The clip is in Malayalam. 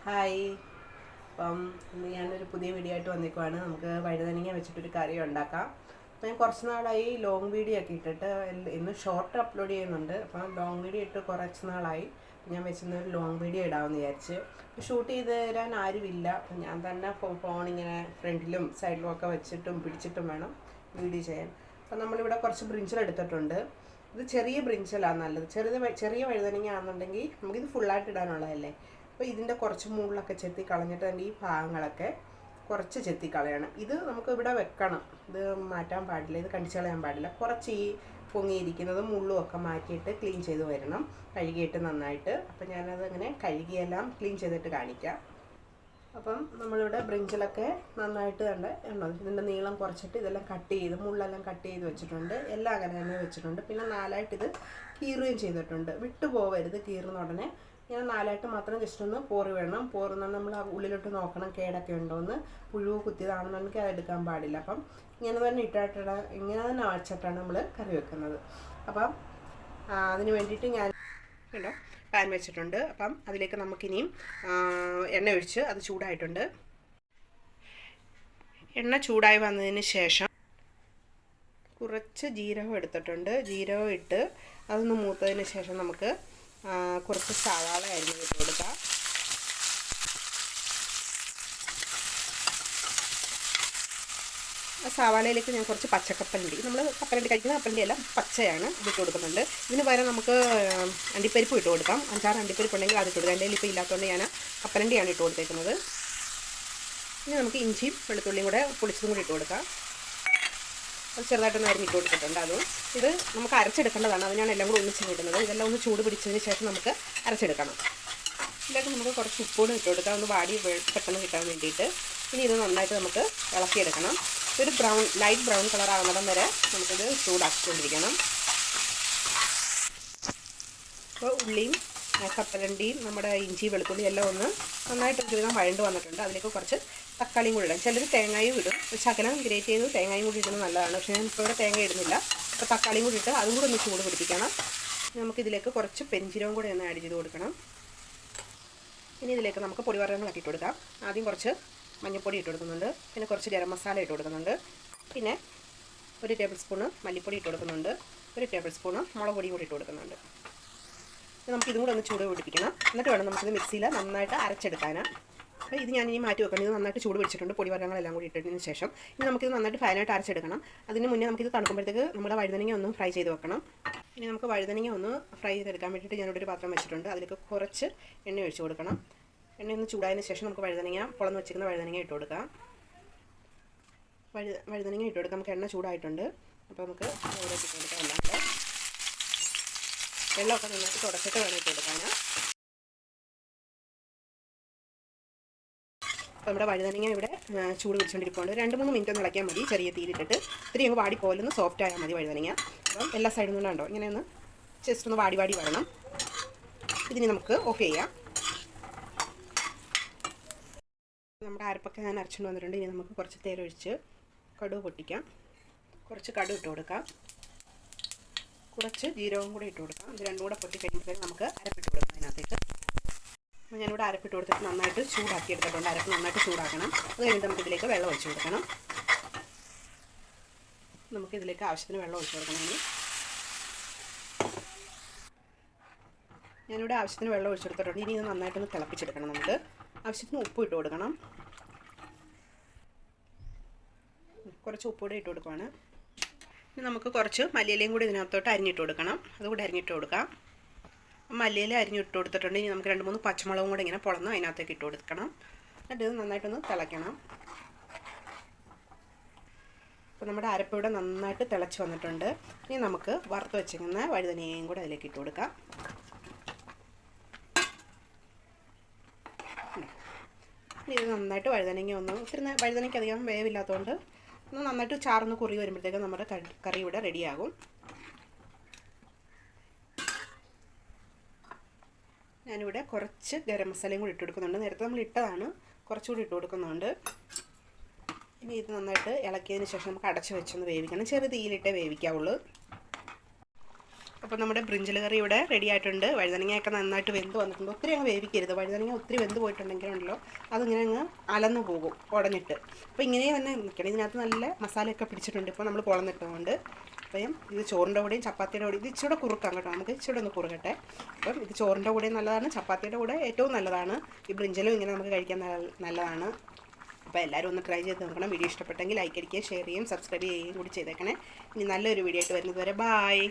ഹായ്. അപ്പം ഇന്ന് ഞാനൊരു പുതിയ വീഡിയോ ആയിട്ട് വന്നേക്കുവാണ്. നമുക്ക് വഴുതനങ്ങ വെച്ചിട്ടൊരു കറി ഉണ്ടാക്കാം. അപ്പം ഞാൻ കുറച്ച് നാളായി ലോങ് വീഡിയോ ഒക്കെ ഇട്ടിട്ട് ഇന്ന് ഷോർട്ട് അപ്ലോഡ് ചെയ്യുന്നുണ്ട്. അപ്പം ലോങ് വീഡിയോ ഇട്ട് കുറച്ച് നാളായി. ഞാൻ വെച്ചിരുന്നൊരു ലോങ് വീഡിയോ ഇടാമെന്ന് വിചാരിച്ച്. ഷൂട്ട് ചെയ്ത് തരാൻ ആരുമില്ല. അപ്പം ഞാൻ തന്നെ ഫോണിങ്ങനെ ഫ്രണ്ടിലും സൈഡിലും ഒക്കെ വെച്ചിട്ടും പിടിച്ചിട്ടും വേണം വീഡിയോ ചെയ്യാൻ. അപ്പം നമ്മളിവിടെ കുറച്ച് ബ്രിഞ്ചൽ എടുത്തിട്ടുണ്ട്. ഇത് ചെറിയ ബ്രിഞ്ചലാണ് നല്ലത്. ചെറിയ വഴുതനങ്ങ ആണെന്നുണ്ടെങ്കിൽ നമുക്കിത് ഫുള്ളായിട്ട് ഇടാനുള്ളതല്ലേ. അപ്പോൾ ഇതിൻ്റെ കുറച്ച് മുകളിലൊക്കെ ചെത്തി കളഞ്ഞിട്ട് അതിൻ്റെ ഈ ഭാഗങ്ങളൊക്കെ കുറച്ച് ചെത്തി കളയണം. ഇത് നമുക്ക് ഇവിടെ വെക്കണം, ഇത് മാറ്റാൻ പാടില്ല, ഇത് കണ്ടിച്ച് കളയാൻ പാടില്ല. കുറച്ച് ഈ പൊങ്ങിയിരിക്കുന്നതും മുള്ളും ഒക്കെ മാറ്റിയിട്ട് ക്ലീൻ ചെയ്ത് വരണം, കഴുകിയിട്ട് നന്നായിട്ട്. അപ്പം ഞാനത് അങ്ങനെ കഴുകിയെല്ലാം ക്ലീൻ ചെയ്തിട്ട് കാണിക്കാം. അപ്പം നമ്മളിവിടെ ബ്രിഞ്ചിലൊക്കെ നന്നായിട്ട് ഉണ്ടോ ഇതിൻ്റെ നീളം കുറച്ചിട്ട് ഇതെല്ലാം കട്ട് ചെയ്ത് മുള്ളെല്ലാം കട്ട് ചെയ്ത് വെച്ചിട്ടുണ്ട്. എല്ലാം അങ്ങനെ തന്നെ വെച്ചിട്ടുണ്ട്. പിന്നെ നാലായിട്ട് ഇത് കീറുകയും ചെയ്തിട്ടുണ്ട്. വിട്ടു പോവരുത്, കീറുന്ന ഉടനെ ഇങ്ങനെ നാലായിട്ട് മാത്രം ജസ്റ്റ് ഒന്ന് പോറി വേണം. പോറുന്ന നമ്മൾ ആ ഉള്ളിലോട്ട് നോക്കണം കേടൊക്കെ ഉണ്ടോയെന്ന്. പുഴുവ് കുത്തിയതാണെന്നുണ്ടെങ്കിൽ അത് എടുക്കാൻ പാടില്ല. അപ്പം ഇങ്ങനെ തന്നെ ഇങ്ങനെ തന്നെ വച്ചിട്ടാണ് നമ്മൾ കറി വെക്കുന്നത്. അപ്പം അതിന് വേണ്ടിയിട്ട് ഞാൻ കേട്ടോ പാൻ വെച്ചിട്ടുണ്ട്. അപ്പം അതിലേക്ക് നമുക്കിനിയും എണ്ണ ഒഴിച്ച് അത് ചൂടായിട്ടുണ്ട്. എണ്ണ ചൂടായി വന്നതിന് ശേഷം കുറച്ച് ജീരകം എടുത്തിട്ടുണ്ട്. ജീരകം ഇട്ട് അതൊന്ന് മൂത്തതിന് ശേഷം നമുക്ക് കുറച്ച് സവാള അരിഞ്ഞ് ഇട്ട് കൊടുക്കാം. സവാളയിലേക്ക് ഞാൻ കുറച്ച് പച്ചക്കപ്പലണ്ടി, നമ്മൾ കപ്പലണ്ടി കഴിക്കുന്ന കപ്പലണ്ടി അല്ല, പച്ചയാണ്, ഇതിട്ട് കൊടുക്കുന്നുണ്ട്. ഇതിന് പകരം നമുക്ക് അണ്ടിപ്പരിപ്പ് ഇട്ട് കൊടുക്കാം. 5-6 അണ്ടിപ്പരിപ്പ് ഉണ്ടെങ്കിൽ അത് ഇട്ട് കൊടുക്കാം. എൻ്റെ കയ്യിൽ ഇപ്പോൾ ഇല്ലാത്തതുകൊണ്ട് ഞാൻ കപ്പലണ്ടിയാണ് ഇട്ട് കൊടുത്തേക്കുന്നത്. ഇനി നമുക്ക് ഇഞ്ചിയും വെളുത്തുള്ളിയും കൂടെ പൊളിച്ചതും കൂടി ഇട്ട് കൊടുക്കാം. അത് ചെറുതായിട്ടൊന്ന് അരിഞ്ഞിട്ട് കൊടുത്തിട്ടുണ്ട്. അതും ഇത് നമുക്ക് അരച്ചെടുക്കേണ്ടതാണ്, അതിനാണ് എല്ലാം കൂടി ഒന്നിച്ച് ഇടുന്നത്. ഇതെല്ലാം ഒന്ന് ചൂട് പിടിച്ചതിന് ശേഷം നമുക്ക് അരച്ചെടുക്കണം. ഇതിലേക്ക് നമുക്ക് കുറച്ച് ഉപ്പൂടെ ഇട്ട് കൊടുക്കാം, ഒന്ന് വാടി പെട്ടെന്ന് കിട്ടാൻ വേണ്ടിയിട്ട്. ഇനി ഇത് നന്നായിട്ട് നമുക്ക് ഇളക്കിയെടുക്കണം. ഒരു ലൈറ്റ് ബ്രൗൺ കളർ ആകുന്നിടം വരെ നമുക്കിത് ചൂടാക്കിക്കൊണ്ടിരിക്കണം. അപ്പോൾ ഉള്ളിയും കപ്പലണ്ടിയും നമ്മുടെ ഇഞ്ചി വെളുത്തുള്ളി എല്ലാം ഒന്ന് നന്നായിട്ട് ഒരുവിധം വഴണ്ട് വന്നിട്ടുണ്ട്. അതിലേക്ക് കുറച്ച് തക്കാളിയും കൂടി ഇടാം. ചിലർ തേങ്ങയും ഇടും, ശകലം ഗ്രേറ്റ് ചെയ്ത് തേങ്ങയും കൂടി ഇടുന്നത് നല്ലതാണ്. പക്ഷേ ഞാൻ ഇപ്പോൾ ഇവിടെ തേങ്ങ ഇടുന്നില്ല. അപ്പോൾ തക്കാളിയും കൂടി ഇട്ട് അതും കൂടി ഒന്ന് ചൂട് പിടിപ്പിക്കണം. നമുക്കിതിലേക്ക് കുറച്ച് പെരിഞ്ജീരകം കൂടി ഒന്ന് ആഡ് ചെയ്ത് കൊടുക്കണം. ഇനി ഇതിലേക്ക് നമുക്ക് പൊടിവർഗ്ഗങ്ങളൊക്കെ ഇട്ട് കൊടുക്കാം. ആദ്യം കുറച്ച് മഞ്ഞൾപ്പൊടി ഇട്ട് കൊടുക്കുന്നുണ്ട്, പിന്നെ കുറച്ച് ഗരം മസാല ഇട്ട് കൊടുക്കുന്നുണ്ട്, പിന്നെ 1 ടേബിൾ സ്പൂണ് മല്ലിപ്പൊടി ഇട്ട് കൊടുക്കുന്നുണ്ട്, 1 ടേബിൾ സ്പൂണ് മുളക് പൊടിയും കൂടി ഇട്ട് കൊടുക്കുന്നുണ്ട്. നമുക്ക് ഇതും കൂടെ ഒന്ന് ചൂട് പിടിപ്പിക്കണം. എന്നിട്ട് വേണം നമുക്കിത് മിക്സിയിൽ നന്നായിട്ട് അരച്ചെടുക്കാനാണ്. അപ്പോൾ ഇത് ഞാൻ ഇനി മാറ്റി വെക്കണം. ഇത് നന്നായിട്ട് ചൂട് പിടിച്ചിട്ടുണ്ട്, പൊടിവർഗ്ഗങ്ങളെല്ലാം കൂടി ഇട്ടതിന് ശേഷം. ഇനി നമുക്കിത് നന്നായിട്ട് ഫൈനായിട്ട് അരച്ചെടുക്കണം. അതിന് മുന്നേ നമുക്കിത് തണുക്കുമ്പോഴത്തേക്ക് നമ്മുടെ വഴുതനങ്ങ ഒന്ന് ഫ്രൈ ചെയ്ത് വെക്കണം. ഇനി നമുക്ക് വഴുതനങ്ങ ഒന്ന് ഫ്രൈ ചെയ്തെടുക്കാൻ വേണ്ടിയിട്ട് ഞാനിവിടെ ഒരു പാത്രം വെച്ചിട്ടുണ്ട്. അതിലേക്ക് കുറച്ച് എണ്ണ ഒഴിച്ച് കൊടുക്കണം. എണ്ണ ഒന്ന് ചൂടായതിന് ശേഷം നമുക്ക് വഴുതനങ്ങ പൊളന്ന് വെച്ചിരിക്കുന്ന വഴുതനങ്ങ ഇട്ട് കൊടുക്കാം. വഴുതനങ്ങ ഇട്ട് കൊടുക്കാം. നമുക്ക് എണ്ണ ചൂടായിട്ടുണ്ട്. അപ്പോൾ നമുക്ക് ഇവിടെ ഇട്ട് കൊടുക്കാം. എല്ലാം കൂടെ വെള്ളമൊക്കെ നന്നായിട്ട് തുടച്ചിട്ട് വേണം ഇട്ട് കൊടുക്കാൻ. അപ്പോൾ നമ്മുടെ വഴുതനങ്ങ ഇവിടെ ചൂട് പിടിച്ചുകൊണ്ടിരിക്കുന്നുണ്ട്. 2-3 മിനിറ്റ് ഒന്ന് ഇളക്കിയാൽ മതി, ചെറിയ തീയിലിട്ടിട്ട്. ഇത്തിരി അങ്ങ് വാടിപ്പോലൊന്ന് സോഫ്റ്റ് ആയാൽ മതി വഴുതനങ്ങ. അപ്പം എല്ലാ സൈഡിൽ നിന്നുണ്ടോ ഇങ്ങനെ ഒന്ന് ജസ്റ്റ് ഒന്ന് വാടി വരണം. ഇതിന് നമുക്ക് ഓഫ് ചെയ്യാം. നമ്മുടെ അരപ്പൊക്കെ ഞാൻ അരച്ചുകൊണ്ട് വന്നിട്ടുണ്ട്. ഇനി നമുക്ക് കുറച്ച് തേനൊഴിച്ച് കടുക് പൊട്ടിക്കാം. കുറച്ച് കടുക് ഇട്ട് കൊടുക്കാം. കുറച്ച് ജീരകവും കൂടി ഇട്ട് കൊടുക്കാം. ഇത് രണ്ടും കൂടെ പൊട്ടി കഴിയുമ്പോഴത്തേക്ക് നമുക്ക് അരപ്പിട്ട് കൊടുക്കാം അതിനകത്തേക്ക്. അപ്പോൾ ഞാനിവിടെ അരപ്പിട്ട് കൊടുത്തിട്ട് നന്നായിട്ട് ചൂടാക്കി എടുത്തിട്ടുണ്ട്. അരപ്പ് നന്നായിട്ട് ചൂടാക്കണം. അത് കഴിഞ്ഞിട്ട് നമുക്കിതിലേക്ക് വെള്ളം ഒഴിച്ച് കൊടുക്കണം. നമുക്കിതിലേക്ക് ആവശ്യത്തിന് വെള്ളം ഒഴിച്ച് കൊടുക്കണം. ഞാനിവിടെ ആവശ്യത്തിന് വെള്ളം ഒഴിച്ചെടുത്തിട്ടുണ്ട്. ഇനി ഇത് നന്നായിട്ടൊന്ന് തിളപ്പിച്ചെടുക്കണം. നമുക്ക് ആവശ്യത്തിന് ഉപ്പ് ഇട്ട് കൊടുക്കണം. കുറച്ച് ഉപ്പ് കൂടെ ഇട്ട് കൊടുക്കുകയാണ്. ഇനി നമുക്ക് കുറച്ച് മല്ലിയിലയും കൂടി ഇതിനകത്തോട്ട് അരിഞ്ഞിട്ട് കൊടുക്കണം. അതുകൂടി അരിഞ്ഞിട്ട് കൊടുക്കാം. മല്ലിയില അരിഞ്ഞിട്ട് കൊടുത്തിട്ടുണ്ട്. ഇനി നമുക്ക് 2-3 പച്ചമുളകും കൂടെ ഇങ്ങനെ പൊളന്ന് അതിനകത്തേക്ക് ഇട്ട് കൊടുക്കണം. എന്നിട്ട് ഇത് നന്നായിട്ടൊന്ന് തിളയ്ക്കണം. അപ്പോൾ നമ്മുടെ അരപ്പ് ഇവിടെ നന്നായിട്ട് തിളച്ച് വന്നിട്ടുണ്ട്. ഇനി നമുക്ക് വറുത്ത് വെച്ചിരിക്കുന്ന വഴുതനയും കൂടെ അതിലേക്ക് ഇട്ട് കൊടുക്കാം. ഇത് നന്നായിട്ട് ഒത്തിരി വഴുതനയ്ക്ക് അധികം വേവില്ലാത്തതുകൊണ്ട് ഒന്ന് നന്നായിട്ട് ചാർന്ന് കുറി വരുമ്പോഴത്തേക്കും നമ്മുടെ കറി ഇവിടെ റെഡിയാകും. ഞാനിവിടെ കുറച്ച് ഗരം മസാലയും കൂടി ഇട്ട് കൊടുക്കുന്നുണ്ട്. നേരത്തെ നമ്മൾ ഇട്ടതാണ്, കുറച്ചുകൂടി ഇട്ട് കൊടുക്കുന്നുണ്ട്. ഇനി ഇത് നന്നായിട്ട് ഇളക്കിയതിന് ശേഷം നമുക്ക് അടച്ച് വെച്ചൊന്ന് വേവിക്കണം. ചെറിയ തീയിലിട്ടേ വേവിക്കാവുള്ളൂ. അപ്പോൾ നമ്മുടെ ബ്രിഞ്ചൽ കറി ഇവിടെ റെഡി ആയിട്ടുണ്ട്. വഴുതനങ്ങയൊക്കെ നന്നായിട്ട് വെന്ത് വന്നിട്ടുണ്ട്. ഒത്തിരി അങ്ങ് വേവിക്കരുത്. വഴുതനങ്ങ ഒത്തിരി വെന്ത് പോയിട്ടുണ്ടെങ്കിലുണ്ടല്ലോ അതിങ്ങനെ അങ്ങ് അലന്നു പോകും ഉടഞ്ഞിട്ട്. അപ്പോൾ ഇങ്ങനെ തന്നെ നിൽക്കണം. ഇതിനകത്ത് നല്ല മസാലയൊക്കെ പിടിച്ചിട്ടുണ്ട് ഇപ്പോൾ നമ്മൾ കുളന്നിട്ടുകൊണ്ട്. അപ്പം ഇത് ചോറിൻ്റെ കൂടെയും ചപ്പാത്തിയുടെ കൂടെയും ഇത് ഇച്ചിരി കുറുക്കാം കേട്ടോ. നമുക്ക് ഇച്ചിരി ഒന്ന് കുറുകട്ടെ. അപ്പം ഇത് ചോറിൻ്റെ കൂടെയും നല്ലതാണ്, ചപ്പാത്തിയുടെ കൂടെ ഏറ്റവും നല്ലതാണ്. ഈ ബ്രിഞ്ചലും ഇങ്ങനെ നമുക്ക് കഴിക്കാൻ നല്ലതാണ്. അപ്പോൾ എല്ലാവരും ഒന്ന് ട്രൈ ചെയ്ത് നോക്കണം. വീഡിയോ ഇഷ്ടപ്പെട്ടെങ്കിൽ ലൈക്ക് അടിക്കുകയും ഷെയർ ചെയ്യുകയും സബ്സ്ക്രൈബ് ചെയ്യുകയും കൂടി ചെയ്തേക്കണേ. ഇനി നല്ലൊരു വീഡിയോ ആയിട്ട് വരുന്നത് വരെ ബായ്.